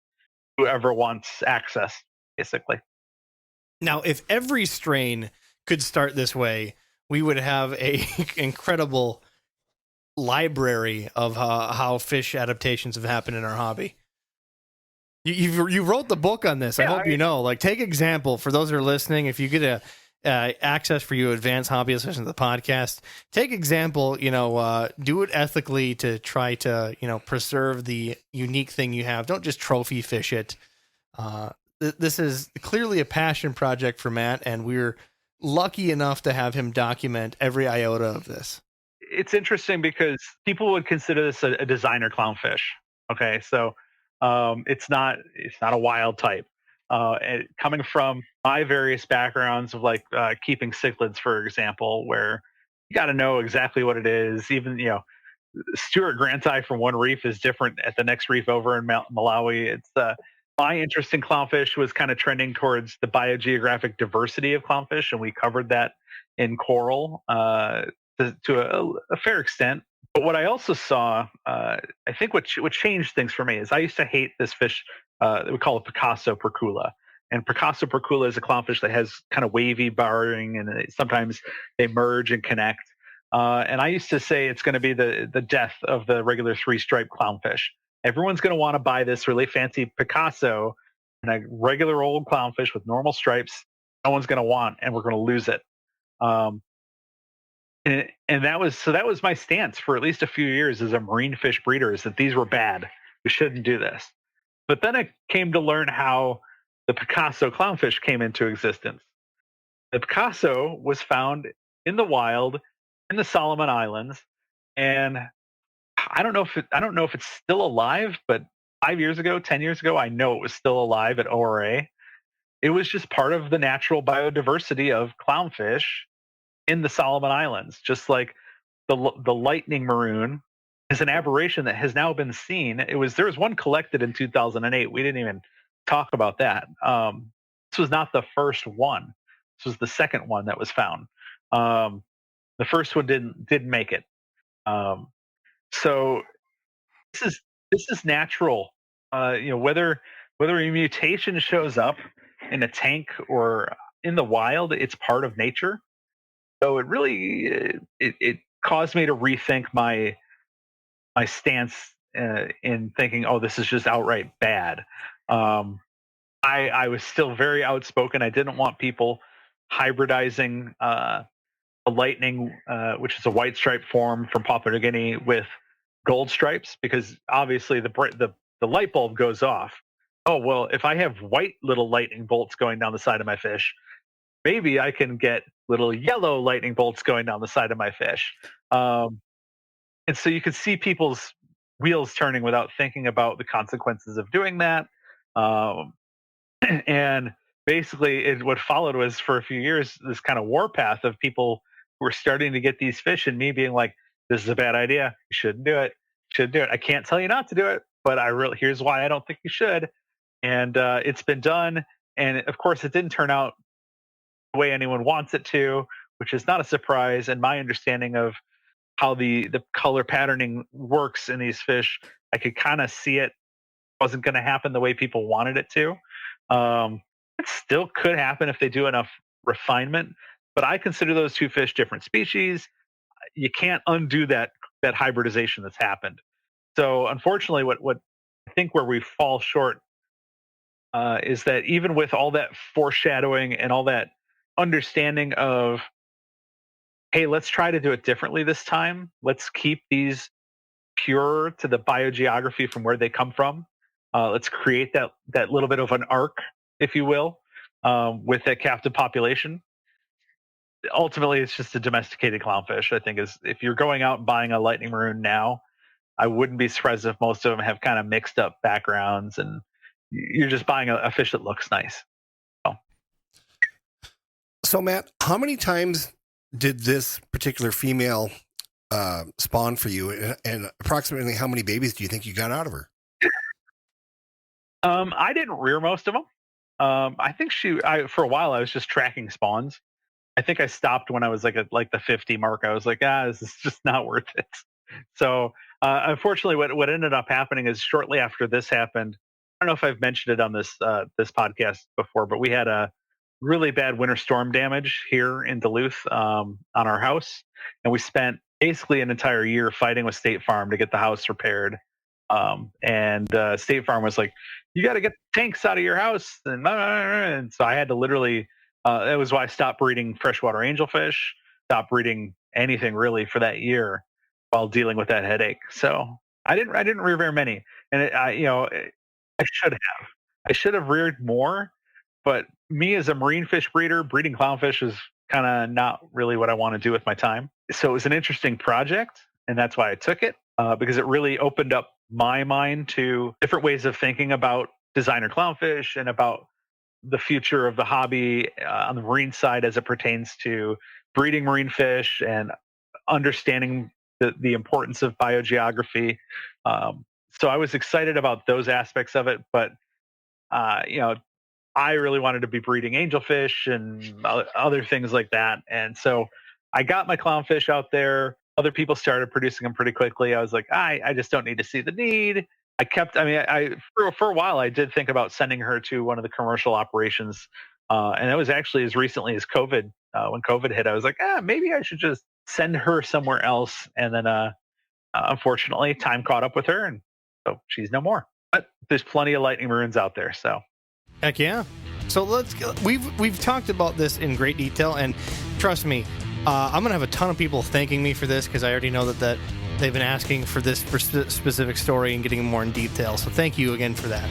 who ever wants access, basically. Now, if every strain could start this way, we would have a incredible library of how fish adaptations have happened in our hobby. You wrote the book on this. I hope you know. Like, take example for those who are listening. If you get a access for you advanced hobbyists listening to the podcast, take example. Do it ethically to try to preserve the unique thing you have. Don't just trophy fish it. This is clearly a passion project for Matt, and we're lucky enough to have him document every iota of this. It's interesting because people would consider this a designer clownfish. Okay, so it's not a wild type. Coming from my various backgrounds of keeping cichlids, for example, where you got to know exactly what it is. Even Stuart Granti from one reef is different at the next reef over in Malawi. It's my interest in clownfish was kind of trending towards the biogeographic diversity of clownfish, and we covered that in coral to a fair extent. But what I also saw, I think what changed things for me is I used to hate this fish that we call a Picasso percula. And Picasso percula is a clownfish that has kind of wavy barring, and sometimes they merge and connect. And I used to say it's going to be the death of the regular three-striped clownfish. Everyone's going to want to buy this really fancy Picasso and a regular old clownfish with normal stripes. No one's going to want, and we're going to lose it. And that was my stance for at least a few years as a marine fish breeder, is that these were bad. We shouldn't do this. But then I came to learn how the Picasso clownfish came into existence. The Picasso was found in the wild in the Solomon Islands, and I don't know if it's still alive, but 5 years ago, 10 years ago, I know it was still alive at ORA. It was just part of the natural biodiversity of clownfish in the Solomon Islands, just like the lightning maroon is an aberration that has now been seen. There was one collected in 2008. We didn't even talk about that. This was not the first one. This was the second one that was found. The first one didn't make it. So this is natural. Whether a mutation shows up in a tank or in the wild, it's part of nature. So it really it caused me to rethink my stance in thinking, oh, this is just outright bad. I was still very outspoken. I didn't want people hybridizing a lightning, which is a white stripe form from Papua New Guinea, with gold stripes, because obviously the light bulb goes off. Oh, well, if I have white little lightning bolts going down the side of my fish, maybe I can get little yellow lightning bolts going down the side of my fish. And so you could see people's wheels turning without thinking about the consequences of doing that. And basically, what followed was, for a few years, this kind of warpath of people who were starting to get these fish, and me being like, "This is a bad idea. You shouldn't do it. Should do it. I can't tell you not to do it, but here's why I don't think you should." And it's been done, and of course, it didn't turn out the way anyone wants it to, which is not a surprise. And my understanding of how the color patterning works in these fish, I could kind of see it wasn't going to happen the way people wanted it to. It still could happen if they do enough refinement, but I consider those two fish different species. You can't undo that hybridization that's happened. So unfortunately, what I think where we fall short is that even with all that foreshadowing and all that understanding of, hey, let's try to do it differently this time. Let's keep these pure to the biogeography from where they come from. Let's create that little bit of an arc, if you will, with that captive population. Ultimately, it's just a domesticated clownfish. I think if you're going out and buying a lightning maroon now, I wouldn't be surprised if most of them have kind of mixed up backgrounds, and you're just buying a fish that looks nice. So, Matt, how many times did this particular female spawn for you, and approximately how many babies do you think you got out of her? I didn't rear most of them. I think for a while I was just tracking spawns. I think I stopped when I was like the 50 mark. I was like, this is just not worth it. So unfortunately, what ended up happening is, shortly after this happened, I don't know if I've mentioned it on this podcast before, but we had a really bad winter storm damage here in Duluth on our house, and we spent basically an entire year fighting with State Farm to get the house repaired. And State Farm was like, "You got to get the tanks out of your house," and so I had to literally. That was why I stopped breeding freshwater angelfish, stopped breeding anything really for that year, while dealing with that headache. So I didn't rear very many, and I should have reared more. But me as a marine fish breeder, breeding clownfish is kind of not really what I want to do with my time. So it was an interesting project, and that's why I took it, because it really opened up my mind to different ways of thinking about designer clownfish and about the future of the hobby on the marine side as it pertains to breeding marine fish and understanding the importance of biogeography. So I was excited about those aspects of it, but I really wanted to be breeding angelfish and other things like that. And so I got my clownfish out there. Other people started producing them pretty quickly. I was like, I just don't need to see the need. For a while, I did think about sending her to one of the commercial operations. And it was actually as recently as COVID. When COVID hit, I was like, maybe I should just send her somewhere else. And then, unfortunately, time caught up with her, and so she's no more. But there's plenty of lightning maroons out there. So, heck yeah. So we've talked about this in great detail, and trust me, I'm gonna have a ton of people thanking me for this, because I already know that they've been asking for this specific story and getting more in detail. So thank you again for that.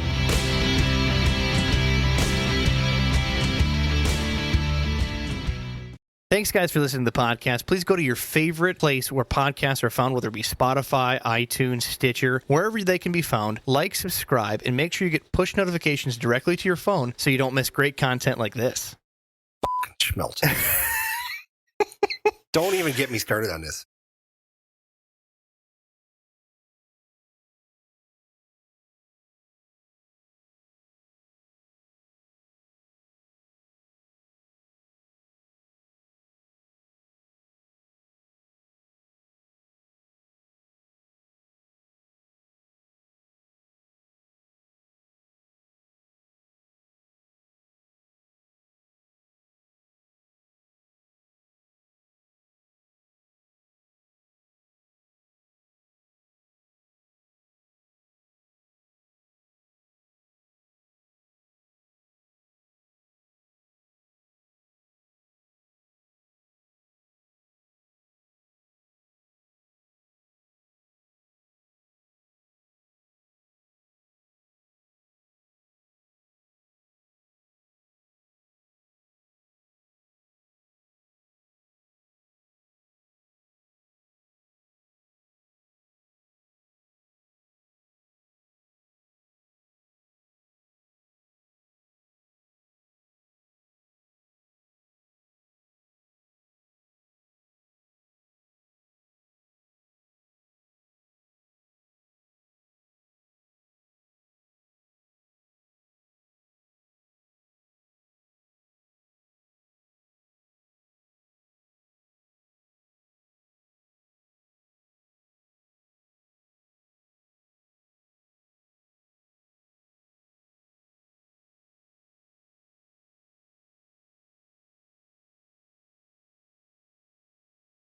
Thanks, guys, for listening to the podcast. Please go to your favorite place where podcasts are found, whether it be Spotify, iTunes, Stitcher, wherever they can be found. Like, subscribe, and make sure you get push notifications directly to your phone so you don't miss great content like this. Schmelz. Don't even get me started on this.